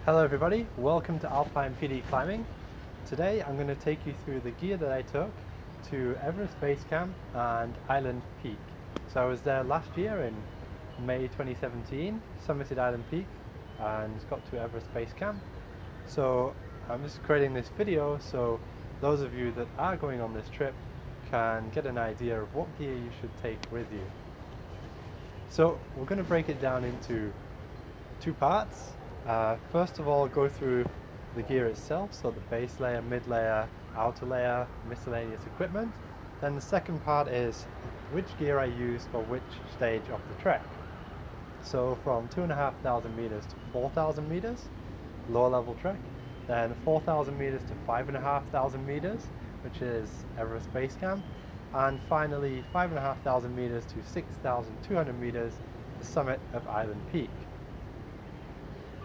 Hello everybody, welcome to Alpine PD Climbing. Today I'm going to take you through the gear that I took to Everest Base Camp and Island Peak. So I was there last year in May 2017, summited Island Peak and got to Everest Base Camp. So I'm just creating this video so those of you that are going on this trip can get an idea of what gear you should take with you. So we're going to break it down into two parts. First of all, go through the gear itself, so the base layer, mid layer, outer layer, miscellaneous equipment. Then the second part is which gear I use for which stage of the trek. So from 2,500 meters to 4,000 meters, lower level trek, then 4,000 meters to 5,500 meters, which is Everest Base Camp, and finally 5,500 meters to 6,200 meters, the summit of Island Peak.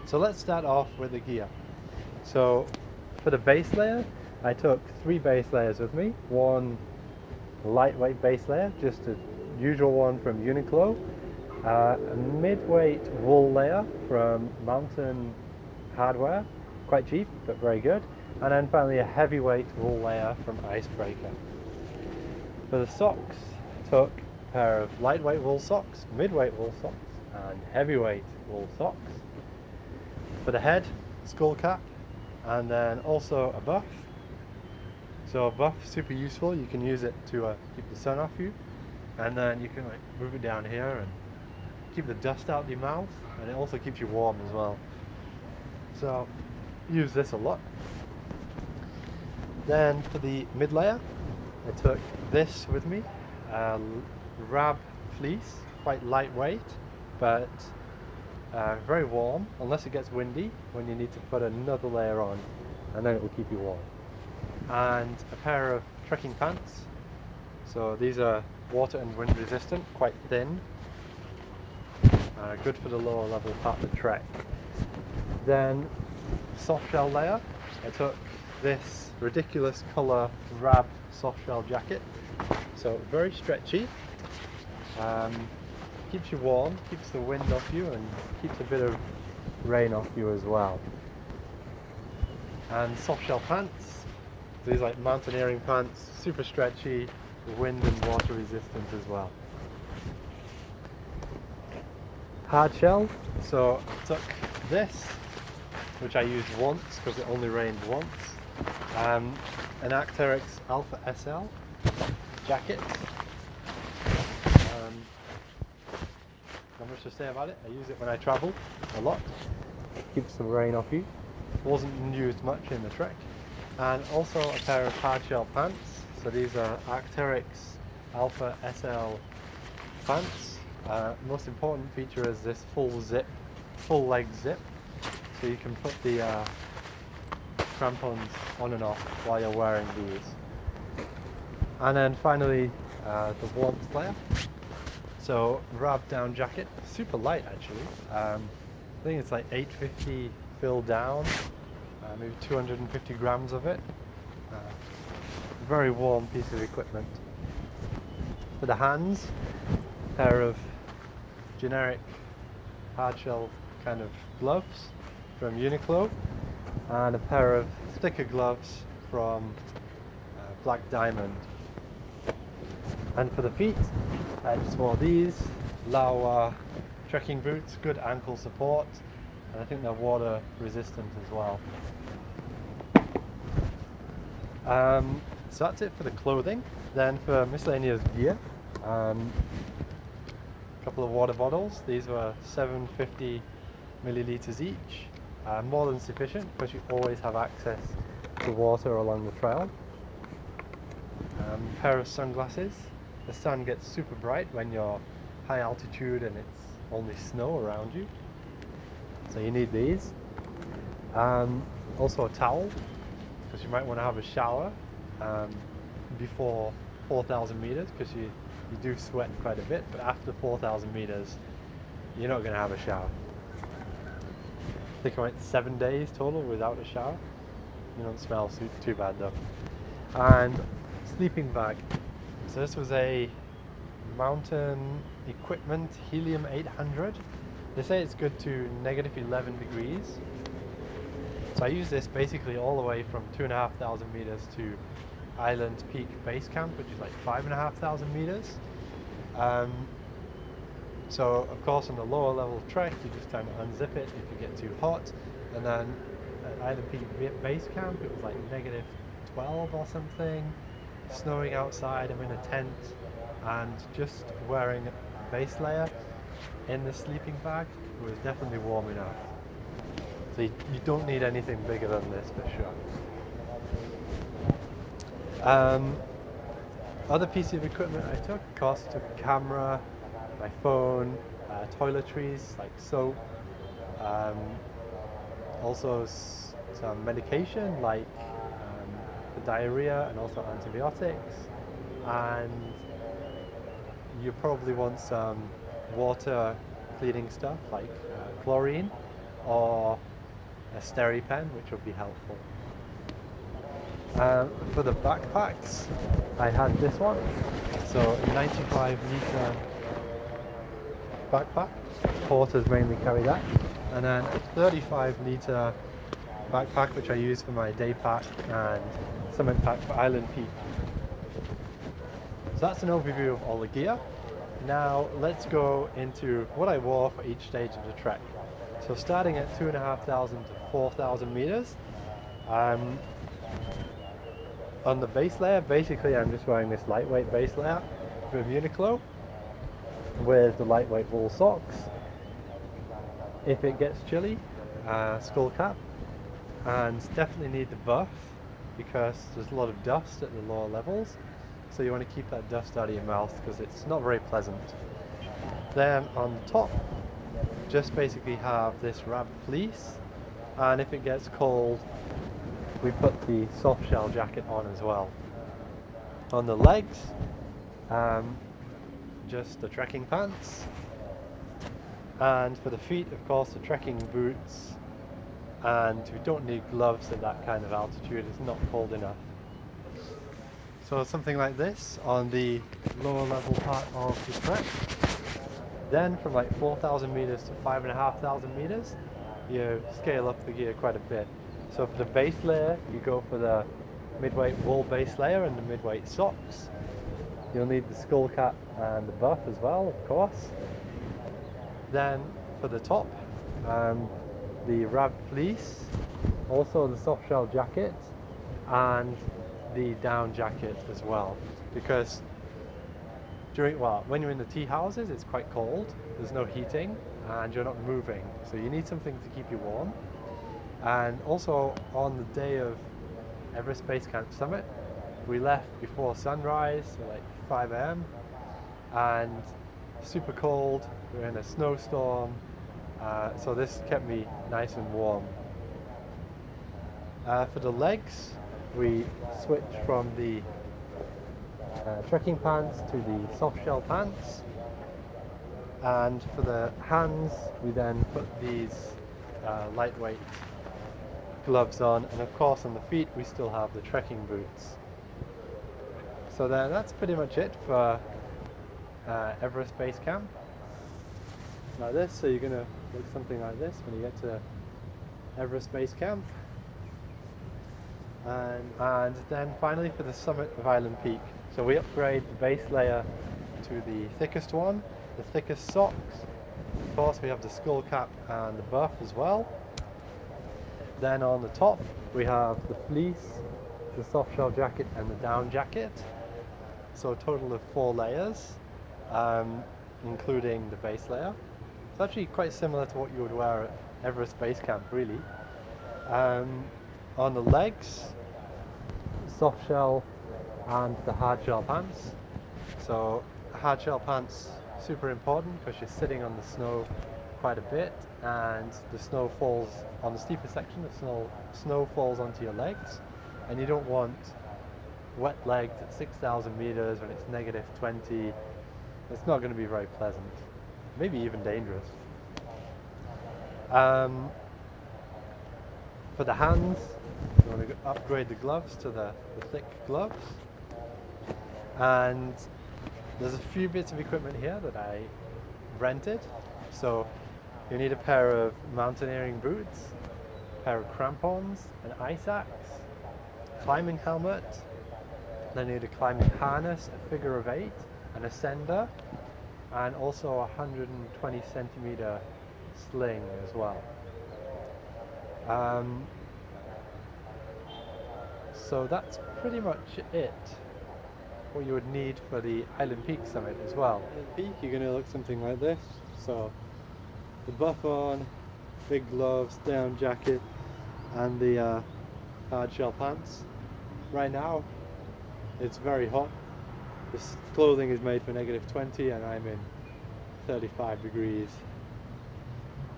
So let's start off with the gear. So for the base layer, I took 3 base layers with me. One lightweight base layer, just a usual one from Uniqlo. A mid-weight wool layer from Mountain Hardware, quite cheap but very good. And then finally a heavyweight wool layer from Icebreaker. For the socks, I took a pair of lightweight wool socks, mid-weight wool socks, and heavyweight wool socks. For the head, skull cap, and then also a buff. So a buff, super useful. You can use it to keep the sun off you, and then you can move it down here and keep the dust out of your mouth, and it also keeps you warm as well. So use this a lot. Then for the mid layer, I took this with me, Rab fleece, quite lightweight, but very warm, unless it gets windy, when you need to put another layer on, and then it will keep you warm. And a pair of trekking pants. So these are water and wind resistant, quite thin, good for the lower level part of the trek. Then soft shell layer, I took this ridiculous colour Rab soft shell jacket. So very stretchy, keeps you warm, keeps the wind off you, and keeps a bit of rain off you as well. And soft shell pants, these like mountaineering pants, super stretchy, wind and water resistant as well. Hard shell, so I took this, which I used once because it only rained once, an Arc'teryx Alpha SL jacket. Not much to say about it. I use it when I travel a lot. Keeps the rain off you. Wasn't used much in the trek. And also a pair of hard shell pants. So these are Arc'teryx Alpha SL pants. Most important feature is this full leg zip. So you can put the crampons on and off while you're wearing these. And then finally the warmth layer. So Rab down jacket, super light actually. I think it's like 850 fill down, maybe 250 grams of it. Very warm piece of equipment. For the hands, a pair of generic hard shell kind of gloves from Uniqlo, and a pair of thicker gloves from Black Diamond. And for the feet, I just wore these Laowa trekking boots, good ankle support, and I think they're water resistant as well. So that's it for the clothing. Then for miscellaneous gear, a couple of water bottles. These were 750 milliliters each, more than sufficient because you always have access to water along the trail. Pair of sunglasses. The sun gets super bright when you're high altitude and it's only snow around you, so you need these. Also a towel, because you might want to have a shower before 4,000 meters, because you do sweat quite a bit, but after 4,000 meters you're not going to have a shower. I think I went 7 days total without a shower. You don't smell too bad though. And sleeping bag. So this was a Mountain Equipment Helium 800. They say it's good to -11 degrees. So I use this basically all the way from 2,500 meters to Island Peak Base Camp, which is like 5,500 meters. Um, so of course on the lower level trek, you just kind of unzip it if you get too hot. And then at Island Peak Base Camp, it was like negative 12 or something, snowing outside. I'm in a tent and just wearing a base layer in the sleeping bag was definitely warm enough. So you don't need anything bigger than this for sure. Other pieces of equipment I took, of course, I took a camera, my phone, toiletries like soap, um, also some medication like for diarrhea and also antibiotics, and you probably want some water cleaning stuff like chlorine or a SteriPen, which will be helpful. For the backpacks, I had this one, so a 95 litre backpack. Porters mainly carry that, and then a 35 litre backpack which I use for my day pack and summit pack for Island Peak. So that's an overview of all the gear. Now let's go into what I wore for each stage of the trek. So starting at 2,500 to 4,000 meters, on the base layer, basically I'm just wearing this lightweight base layer from Uniqlo with the lightweight wool socks. If it gets chilly, skull cap, and definitely need the buff because there's a lot of dust at the lower levels, so you want to keep that dust out of your mouth because it's not very pleasant. Then on the top, just basically have this rab fleece, and if it gets cold, we put the soft shell jacket on as well. On the legs, just the trekking pants, and for the feet, of course, the trekking boots, and we don't need gloves at that kind of altitude, it's not cold enough. So something like this on the lower level part of the trek. Then from like 4,000 meters to 5,500 meters, you scale up the gear quite a bit. So for the base layer, you go for the mid-weight wool base layer and the mid-weight socks. You'll need the skull cap and the buff as well, of course. Then for the top, the rab fleece, also the soft shell jacket, and the down jacket as well, because when you're in the tea houses, it's quite cold. There's no heating, and you're not moving, so you need something to keep you warm. And also on the day of Everest Base Camp Summit, we left before sunrise, so like 5 a.m. and super cold. We were in a snowstorm, so this kept me nice and warm. For the legs, we switched from the trekking pants to the soft shell pants, and for the hands we then put these lightweight gloves on, and of course on the feet we still have the trekking boots. So that's pretty much it for Everest Base Camp. Like this, so you're going to look something like this when you get to Everest Base Camp. And then finally for the summit of Island Peak. So we upgrade the base layer to the thickest one, the thickest socks. Of course we have the skull cap and the buff as well. Then on the top we have the fleece, the soft shell jacket and the down jacket. So a total of 4 layers, including the base layer. It's actually quite similar to what you would wear at Everest Base Camp, really. On the legs, soft shell and the hard shell pants. So hard shell pants, super important because you're sitting on the snow quite a bit, and the snow falls on the steeper section. The snow falls onto your legs, and you don't want wet legs at 6,000 meters when it's negative 20. It's not going to be very pleasant, maybe even dangerous. For the hands, you want to upgrade the gloves to the thick gloves. And there's a few bits of equipment here that I rented. So you need a pair of mountaineering boots, pair of crampons, an ice axe, climbing helmet, then you need a climbing harness, a figure of eight, an ascender, and also a 120 centimeter sling as well. Um, so that's pretty much it. What you would need for the Island Peak summit as well. Island Peak, you're going to look something like this. So the buff on, big gloves, down jacket, and the hard shell pants. Right now, it's very hot. This clothing is made for -20 and I'm in 35 degrees.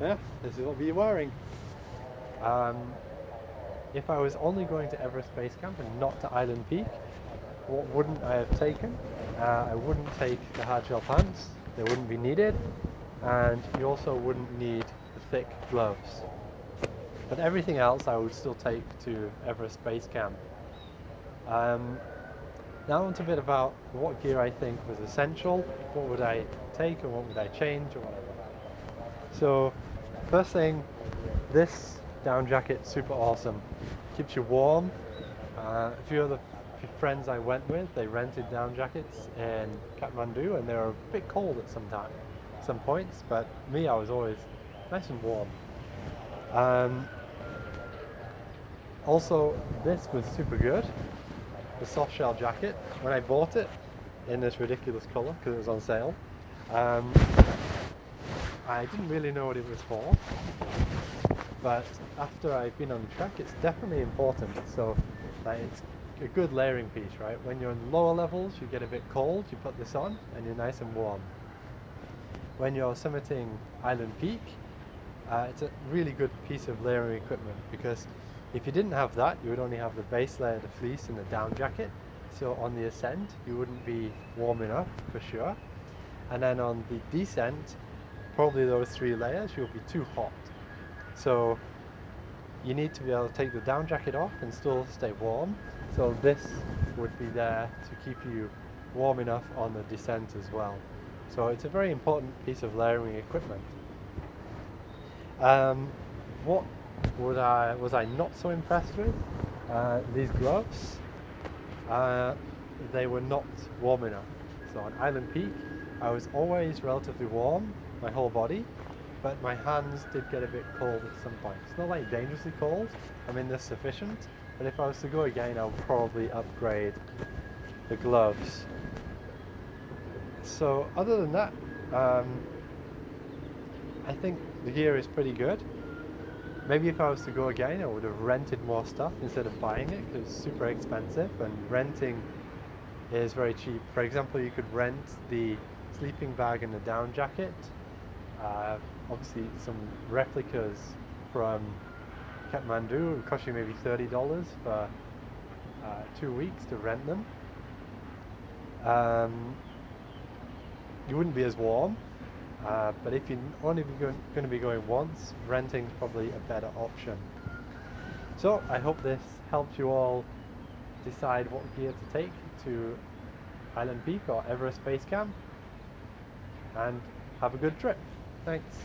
Yeah, this is what we're wearing. Um, if I was only going to Everest Base Camp and not to Island Peak, what wouldn't I have taken? I wouldn't take the hard shell pants, they wouldn't be needed, and you also wouldn't need the thick gloves. But everything else I would still take to Everest Base Camp. Um, Now on to a bit about what gear I think was essential, what would I take and what would I change or whatever. So first thing, this down jacket, super awesome. Keeps you warm. A few of the friends I went with, they rented down jackets in Kathmandu and they were a bit cold at some points, but me, I was always nice and warm. Um, Also, this was super good, the soft shell jacket. When I bought it in this ridiculous color because it was on sale, um, I didn't really know what it was for, but after I've been on the trek, it's definitely important. So, like, it's a good layering piece, right? When you're in the lower levels, you get a bit cold, you put this on, and you're nice and warm. When you're summiting Island Peak, it's a really good piece of layering equipment because if you didn't have that, you would only have the base layer, the fleece, and the down jacket. So on the ascent, you wouldn't be warm enough for sure. And then on the descent, probably those three layers, you'll be too hot. So you need to be able to take the down jacket off and still stay warm. So this would be there to keep you warm enough on the descent as well. So it's a very important piece of layering equipment. Um, what was I not so impressed with? These gloves. Uh, they were not warm enough. So on Island Peak, I was always relatively warm, my whole body, but my hands did get a bit cold at some points. Not like dangerously cold. I mean, they're sufficient. But if I was to go again, I would probably upgrade the gloves. So other than that, I think the gear is pretty good. Maybe if I was to go again, I would have rented more stuff instead of buying it because it's super expensive and renting is very cheap. For example, you could rent the sleeping bag and the down jacket. Obviously, some replicas from Kathmandu would cost you maybe $30 for 2 weeks to rent them. Um, you wouldn't be as warm, but if you're only going to be going once, renting's probably a better option. So I hope this helped you all decide what gear to take to Island Peak or Everest Base Camp, and have a good trip. Thanks.